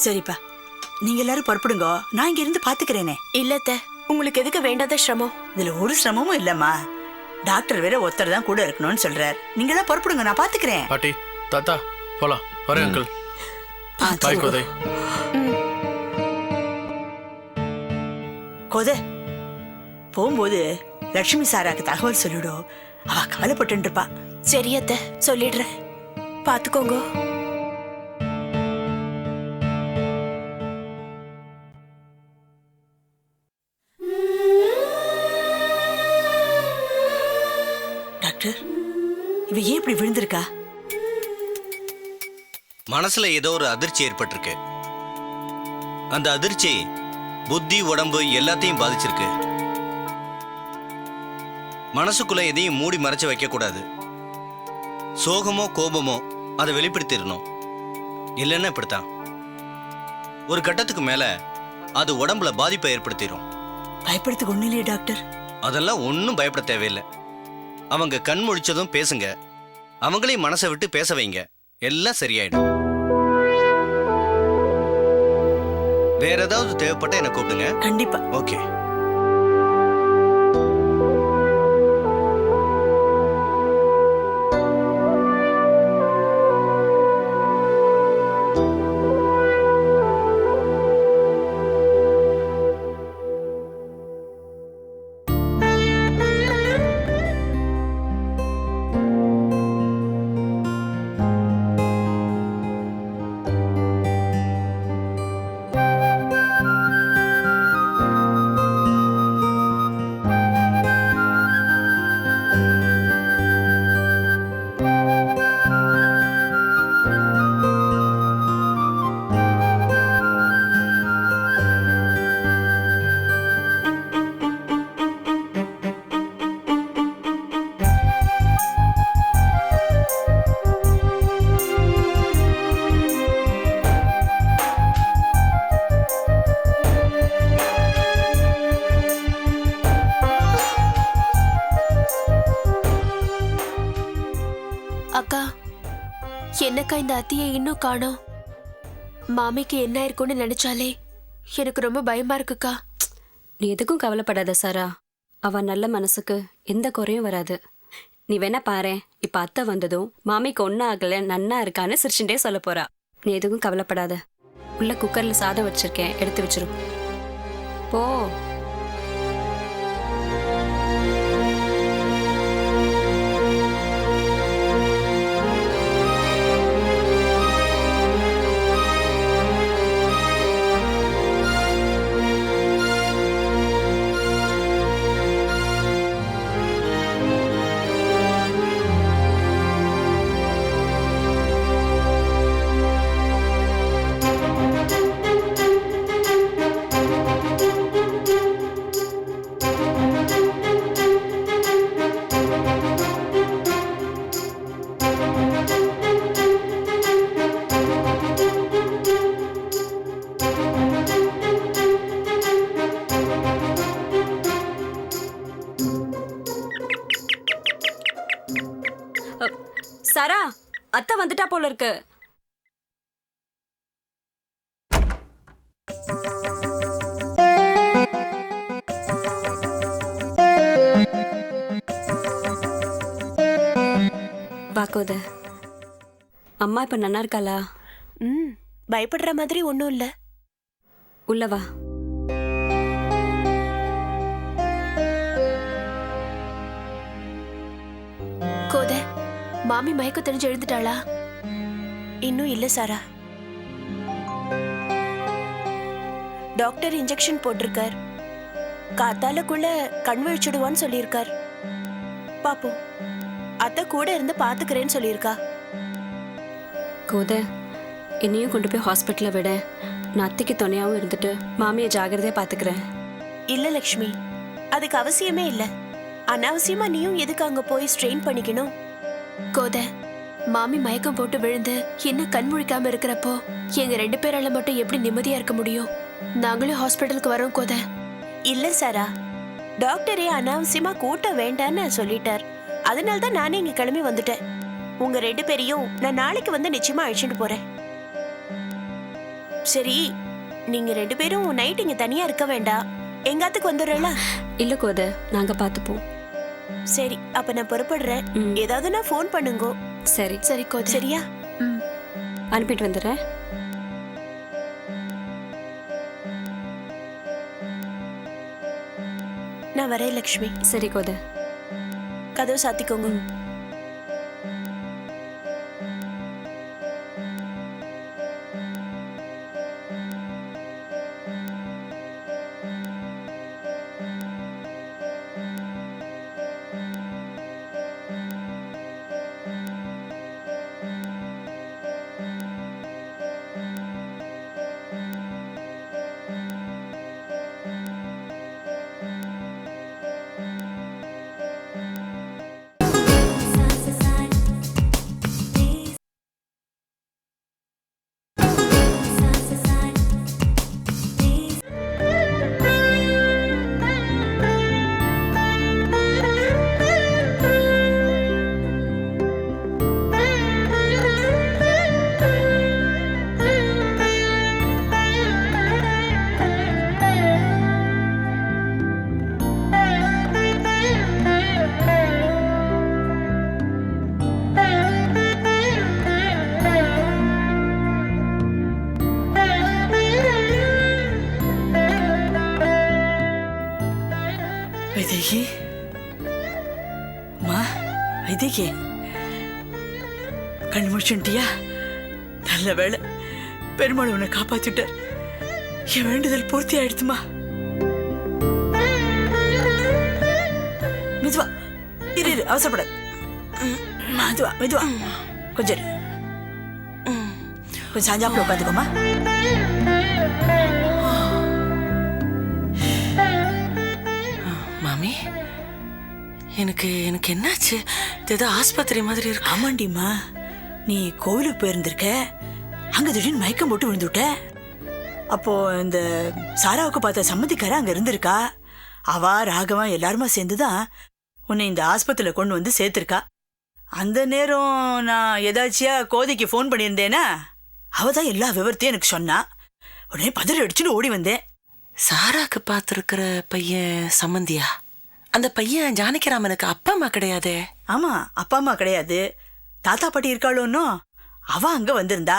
சரிப்பா, நீங்க எல்லாரும் புறப்படுங்க, நான் இங்க இருந்து பாத்துக்கிறேனே. இல்லத்த, உங்களுக்கு எதுக்கு வேண்டாத சிரமம்? இதுல ஒரு சிரமமும் இல்லம்மா. டாக்டர் வேற ஒருத்தர் தான் கூட இருக்கணும்னு சொல்றார். நீங்க எல்லாம் புறப்படுங்க, நான் பாத்துக்கிறேன். பாட்டி, தாத்தா, போலாம். வரேன் அங்கிள். பாய் கோதை. கோதை, போகும்போது லட்சுமி சாராக்கு தகவல் சொல்லிடும். அவ கவலைப்பட்டு இருப்பா. சரி அத்த, சொல்லிடுறேன். பாத்துக்கோங்க. டாக்டர், இவ ஏன் இப்படி விழுந்திருக்கா? மனசுல ஏதோ ஒரு அதிர்ச்சி ஏற்பட்டிருக்கு. அந்த அதிர்ச்சி புத்தி, உடம்பு எல்லாத்தையும் பாதிச்சிருக்கு. மனசுக்குள்ள எதையும் மூடி மறைச்சு வைக்க கூடாது. சோகமோ கோபமோ அதை வெளிப்படுத்திடணும். இல்லைன்னா இப்படித்தான் ஒரு கட்டத்துக்கு மேல அது உடம்புல பாதிப்பை ஏற்படுத்திடும். பயப்படுறதுக்கு ஒண்ணு இல்லையே டாக்டர்? அதெல்லாம் ஒன்றும் பயப்பட தேவையில்லை. அவங்க கண் முழிச்சதும் பேசுங்க, அவங்களையும் மனசை விட்டு பேச வைங்க, எல்லாம் சரியாயிடும். வேற ஏதாவது தேவைப்பட்ட என்ன கூப்பிடுங்க. கண்டிப்பா. ஓகே. அக்கா, என்னக்கா இந்த அத்தியை இன்னும் காணோம்? மாமிக்கு என்ன இருக்கும்னு நினைச்சாலே எனக்கு ரொம்ப பயமா இருக்குக்கா. நீ எதுக்கும் கவலைப்படாத சாரா. அவ நல்ல மனசுக்கு எந்த குறையும் வராது. நீ வேணா பாரு, இப்ப அத்தை வந்ததும் மாமிக்கு ஒன்னும் ஆகல, நன்னா இருக்கான்னு சிரிச்சுட்டே சொல்ல போறா. நீ எதுக்கும் கவலைப்படாத. உள்ள குக்கர்ல சாதம் வச்சிருக்கேன், எடுத்து வச்சிரு. போ. சாரா, அத்தை வந்துட்டா போல இருக்கு. பாக்கோத, அம்மா இப்ப நன்னா இருக்காளா? பயப்படுற மாதிரி ஒன்றும் இல்லை. உள்ளவா. கோத, மாமி மயக்கம் தெரிஞ்சு எழுந்துட்டாளா? இன்னும் இல்ல சாரா. டாக்டர் இன்ஜெக்ஷன் போட்டிருக்கார். காத்தாலுக்குள்ள கண் விழிச்சுடுவான்னு சொல்லியிருக்கார். பாப்போம். அத்தை கூட இருந்து பாத்துக்கிறேன்னு சொல்லியிருக்கா. கோத, என்னையும் கொண்டு போய் ஹாஸ்பிட்டல்ல விட. நான் அத்தைக்கு துணையாவும் இருந்துட்டு மாமியை ஜாகிரதையா பாத்துக்கிறேன். இல்ல லக்ஷ்மி, அதுக்கு அவசியமே இல்ல. அனாவசியமா நீயும் எதுக்கு அங்க போய் ஸ்ட்ரெயின் பண்ணிக்கணும்? கோத, மாமி மயக்கம் போட்டு விழுந்து என்ன கண் முழிக்காம இருக்கிறப்போ எங்க 2 பேரால மட்டும் எப்படி நிம்மதியா இருக்க முடியும்? நாங்களும் ஹாஸ்பிட்டலுக்கு வரோம் கோத. இல்ல சாரா, டாக்டரே அனாவசியமா கூட்ட வேண்டான்னு சொல்லிட்டார். அதனால தான் நானே இங்க கிளம்பி வந்துட்டேன். உங்க 2 பேரையும் நான் நாளைக்கு வந்து நிச்சயமா அழைச்சிட்டு போறேன். சரி, நீங்க 2 பேரும் நைட் இங்க தனியா இருக்க வேண்டாம், எங்காத்துக்கு வந்துடுறல. இல்ல கோத, நாங்க பாத்துப்போம். சரி, அப்ப நான் புறப்படுறேன். ம். ஏதாவது நான் ஃபோன் பண்ணுங்க. சரி, சரி கோத. சரியா? ம். அனுப்பிட்டு வந்துடுறேன். நான் வரேன் லக்ஷ்மி. சரி கோத. கதவு சாத்திக்கோங்க. வைதேகி, அம்மா வைதேகி, கண் முடிச்சுட்டியா? நல்ல வேளை, பெருமாள் உன்னை காப்பாத்திட்டார். என் வேண்டுதல் பூர்த்தி ஆயிடுத்துமா. மெதுவா இரு, அவசரப்பட. மெதுவா மெதுவா, கொஞ்சம் இரு. கொஞ்சம் சாஞ்சாப்புல உட்காந்துக்கோமா. மாமி, எனக்கு என்னாச்சு? இது ஏதோ ஆஸ்பத்திரி மாதிரி இருக்கு. ஆமாண்டிம்மா, நீ கோவிலுக்கு போயிருந்திருக்க, அங்க திடீர்னு மயக்கம் போட்டு விழுந்துட்ட. அப்போ இந்த சாராவுக்கு பார்த்த சம்மதிக்கார அங்க இருந்திருக்கா. அவா ராகவா எல்லாருமா சேர்ந்துதான் உன்னை இந்த ஆஸ்பத்திரியில கொண்டு வந்து சேர்த்திருக்கா. அந்த நேரம் நான் ஏதாச்சியா கோதைக்கு ஃபோன் பண்ணியிருந்தேனா, அவ தான் எல்லா விவரத்தையும் எனக்கு சொன்னா. உடனே பதறி அடிச்சுன்னு ஓடி வந்தேன். சாராக்கு பார்த்துருக்கிற பையன் சம்மந்தியா? அந்த பையன் ஜானகிராமனுக்கு அப்பா அம்மா கிடையாதே. ஆமா, அப்பா அம்மா கிடையாது, தாத்தா பாட்டி இருக்காளோன்னோ. அவ அங்க வந்திருந்தா.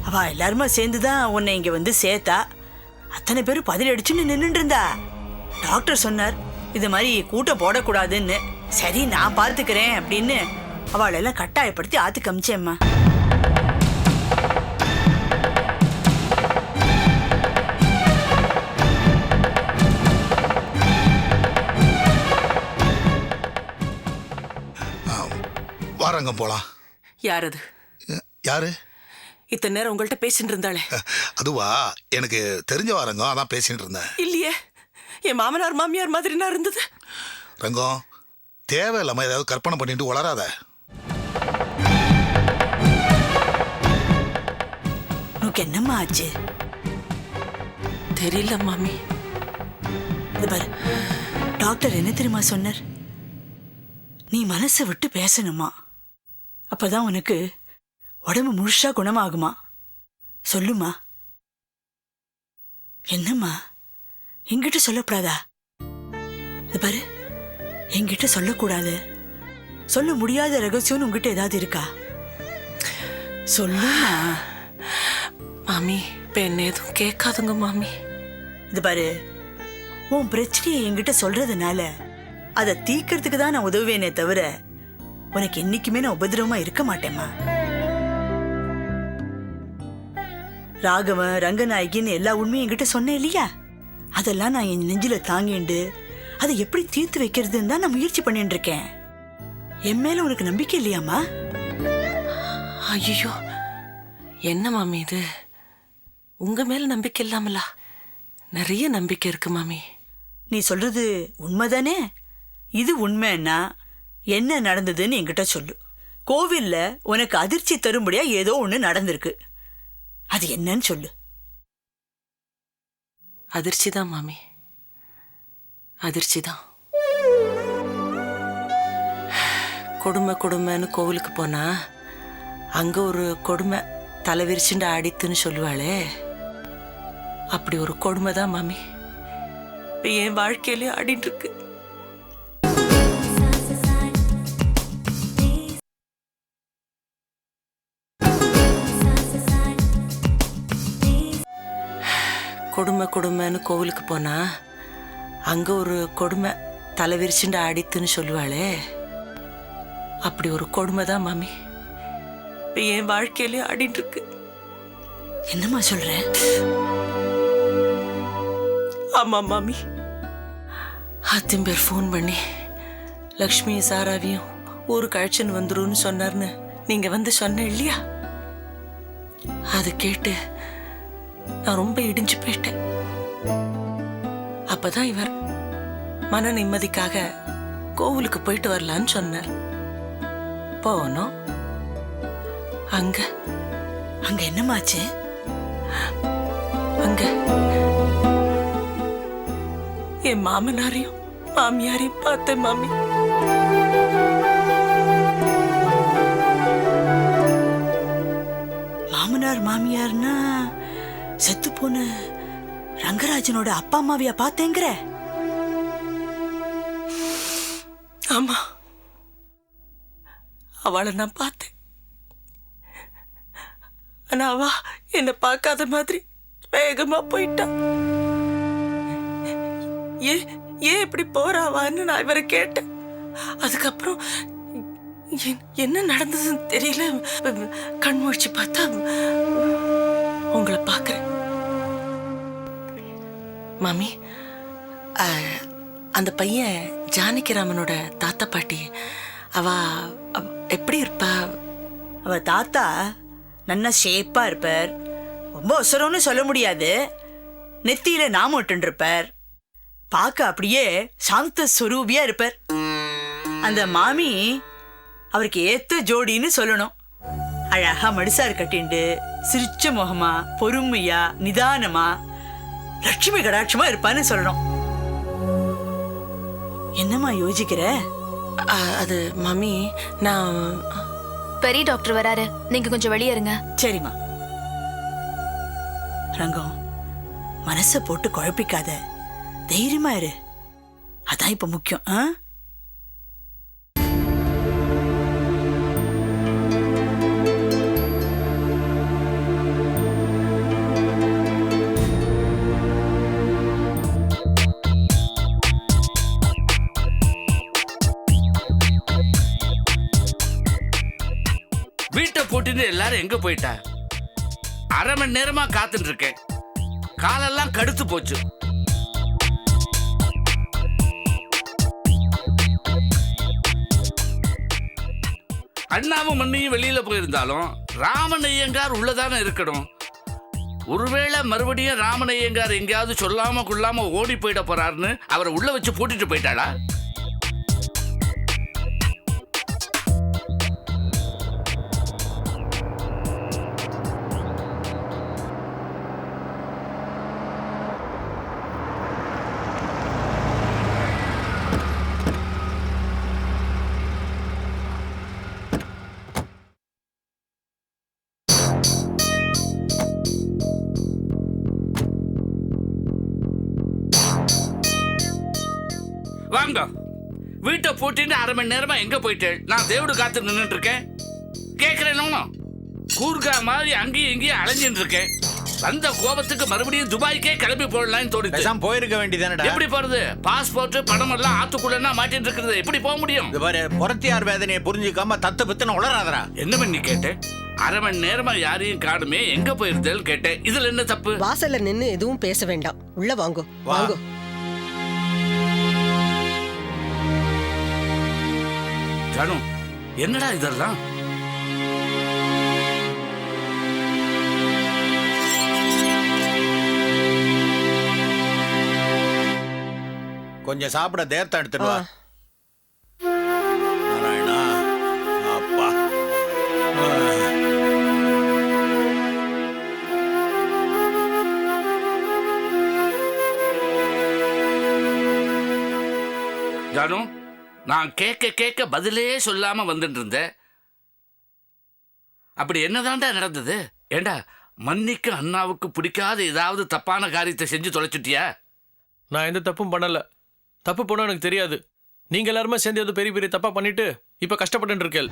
அவ எல்லாருமா சேர்ந்துதான் உன்னை இங்க வந்து சேர்த்தா. அத்தனை பேரும் பதில் அடிச்சுன்னு நின்றுட்டு இருந்தா. டாக்டர் சொன்னார் இது மாதிரி கூட்டம் போடக்கூடாதுன்னு. சரி, நான் பார்த்துக்கிறேன் அப்படின்னு அவளை எல்லாம் கட்டாயப்படுத்தி ஆத்துக்கு அமிச்சேம்மா. வாரங்க போலாம். யார் அது? யாரு? இத்தனை நேரம் உங்கள்கிட்ட பேசிட்டு இருந்தாளே. அதுவா, எனக்கு தெரிஞ்ச வாரங்க, அதான் பேசிட்டு இருந்தேன். இல்லையே, என் மாமனார் மாமியார் மாதிரி நான் இருந்தது. ரங்கம், தேவையில்லாம ஏதாவது கற்பனை பண்ணிட்டு வளராத. உனக்கு என்னம்மா ஆச்சு? தெரியல மாமி. இது பாரு, டாக்டர் என்ன தெரியுமா சொன்னார்? நீ மனசை விட்டு பேசணுமா, அப்பதான் உனக்கு உடம்பு முழுசா குணமாகுமா. சொல்லுமா. என்னம்மா, என்கிட்ட சொல்லக்கூடாதா? இது பாரு, என்கிட்ட சொல்லக்கூடாது, சொல்ல முடியாத ரகசியம்னு உங்ககிட்ட ஏதாவது இருக்கா? சொல்லுமா. மாமி, இப்ப என்ன எதுவும் கேட்காதுங்க மாமி. இது பாரு, உன் பிரச்சனையை என்கிட்ட சொல்றதுனால அதை தீக்கிறதுக்கு தான் நான் உதவுவேனே தவிர உனக்கு என்னைக்குமே நான் உபதிரவமா இருக்க மாட்டேம்மா. ராகவன், ரங்கநாயகின்னு எல்லா உண்மையும் என்கிட்ட சொன்னேன் இல்லையா? அதெல்லாம் நான் என் நெஞ்சில தாங்கிண்டு அதை எப்படி தீர்த்து வைக்கிறதுன்னு தான் நான் முயற்சி பண்ணிட்டு இருக்கேன். என் மேல உனக்கு நம்பிக்கை இல்லையாம்மா? ஐயோ, என்ன மாமி இது? உங்க மேல நம்பிக்கை இல்லாமலா? நிறைய நம்பிக்கை இருக்கு மாமி. நீ சொல்றது உண்மைதானே? இது உண்மைன்னா என்ன நடந்ததுன்னு என்கிட்ட சொல்லு. கோவில்ல உனக்கு அதிர்ச்சி தரும்படியா ஏதோ ஒண்ணு நடந்திருக்கு, அது என்னன்னு சொல்லு. அதிர்ச்சி தான் மாமி, அதிர்ச்சி தான். கொடுமைன்னு கோவிலுக்கு போனா அங்க ஒரு கொடுமை தலை விரிச்சுண்டு ஆடித்துன்னு சொல்லுவாளே, அப்படி ஒரு கொடுமை தான் மாமி இப்ப என் வாழ்க்கையிலே ஆடிட்டு இருக்கு. கொடுமை கொடுமைன்னு கோவிலுக்கு போனா அங்க ஒரு கொடுமை தலை விரிச்சுண்டு ஆடித்துன்னு சொல்லுவாளே, அப்படி ஒரு கொடுமை தான் மாமி இப்ப என் வாழ்க்கையிலே ஆடிட்டு இருக்கு. என்னம்மா சொல்ற? ஆமா மாமி, அத்திம்பேர் ஃபோன் பண்ணி லக்ஷ்மி சாராவையும் ஊருக்கு அழைச்சுன்னு வந்துருன்னு சொன்னார்னு நீங்க வந்து சொன்ன இல்லையா? அது கேட்டு நான் ரொம்ப இடிஞ்சு போயிட்டேன். அப்பதான் இவர் மன நிம்மதிக்காக கோவிலுக்கு போயிட்டு வரலான்னு சொன்னார். போனோம். அங்க அங்க என்னமாச்சு? அங்க என் மாமனாரையும் மாமியாரையும் பார்த்தேன் மாமி. மாமனார் மாமியார்னா செத்து போன ரங்கராஜனோட அப்பா அம்மாவையா பார்த்தேங்கிற? ஆமா, அவளை நான் பார்த்தேன். ஆனா அவ என்னை பார்க்காத மாதிரி வேகமா போயிட்டா. ஏன் இப்படி போறாவான்னு நான் இவரை கேட்டேன். அதுக்கப்புறம் என்ன நடந்ததுன்னு தெரியல. கண் முழிச்சு பார்த்தா உங்களை பார்க்கறேன். மாமி, அந்த பையன் ஜானகிராமனோட தாத்தா பாட்டி அவ எப்படி இருப்பா? அவ தாத்தா நல்ல ஷேப்பா இருப்பார். ரொம்ப ஒசரம்னு சொல்ல முடியாது. நெத்தியில நாமொட்டு இருப்பார். பார்க்க அப்படியே சாந்த சுரூபியா இருப்பார். அந்த மாமி அவருக்கு ஏத்த ஜோடின்னு சொல்லணும். அழகா மடிசார் கட்டிண்டு சிரிச்ச முகமா பொறுமையா நிதானமா லட்சுமி கடாட்சமா இருப்பான்னு சொல்லணும். என்னம்மா யோசிக்கிற? அது மாமி, நான் பெரிய டாக்டர் வராரு, நீங்க கொஞ்சம் வெளியே இருங்க. சரிம்மா. ரங்கம், மனச போட்டு குழப்பிக்காத, தைரியமா இரு. அதான் இப்ப முக்கியம். வீட்டை போட்டுட்டு எல்லாரும் எங்க போயிட்டா? அரை மணி நேரமா காத்துட்டு இருக்கேன். காலெல்லாம் கடுத்து போச்சு. அண்ணாவும் மண்ணியும் வெளியில போயிருந்தாலும் ராமன் ஐயங்கார் உள்ளதானே இருக்கணும். ஒருவேளை மறுபடியும் ராமன் ஐயங்கார் எங்கேயாவது சொல்லாம கொள்ளாம ஓடி போயிட போறாருன்னு அவரை உள்ள வச்சு பூட்டிட்டு போயிட்டாளா? வாங்க, வீட்டை போட்டிட்டு அரை மணி நேரமா எங்க போயிட்டேன்? நான் தேவடு காத்து நின்றுட்டு இருக்கேன். கேட்கிறேன், கூர்கா மாதிரி அங்கேயும் இங்கேயும் அலைஞ்சிட்டு இருக்கேன். வந்த கோபத்துக்கு மறுபடியும் துபாய்க்கே கிளம்பி போடலாம்னு தோணுது. போயிருக்க வேண்டியதானடா. எப்படி போறது? பாஸ்போர்ட் பணம் எல்லாம் ஆத்துக்குள்ளனா மாட்டிட்டு இருக்கிறது. எப்படி போக முடியும்? புறத்தியார் வேதனையை புரிஞ்சுக்காம தத்து பத்துன்னு உளறாதரா. என்ன பண்ணி கேட்டேன்? அரை மணி நேரமா யாரையும் காணுமே, எங்க போயிருந்தேன்னு கேட்டேன். இதுல என்ன தப்பு? வாசல்ல நின்னு எதுவும் பேச வேண்டாம், உள்ள வாங்கோ வாங்கோ. ஜானு, என்னடா இதெல்லாம்? கொஞ்சம் சாப்பிட தேர்த்த எடுத்துட்டு வா. நாராயணா, அப்பா. ஜானு, நான் கேட்க பதிலே சொல்லாம வந்துட்டு இருந்தேன். அப்படி என்னதான்டா நடந்தது? ஏண்டா மன்னிக்க அண்ணாவுக்கு பிடிக்காத ஏதாவது தப்பான காரியத்தை செஞ்சு தொலைச்சிட்டியா? நான் எந்த தப்பும் பண்ணல. தப்பு போனா எனக்கு தெரியாது. நீங்க எல்லாருமே சேர்ந்து ஏதோ பெரிய பெரிய தப்பா பண்ணிட்டு இப்ப கஷ்டப்பட்டு இருக்கேன்.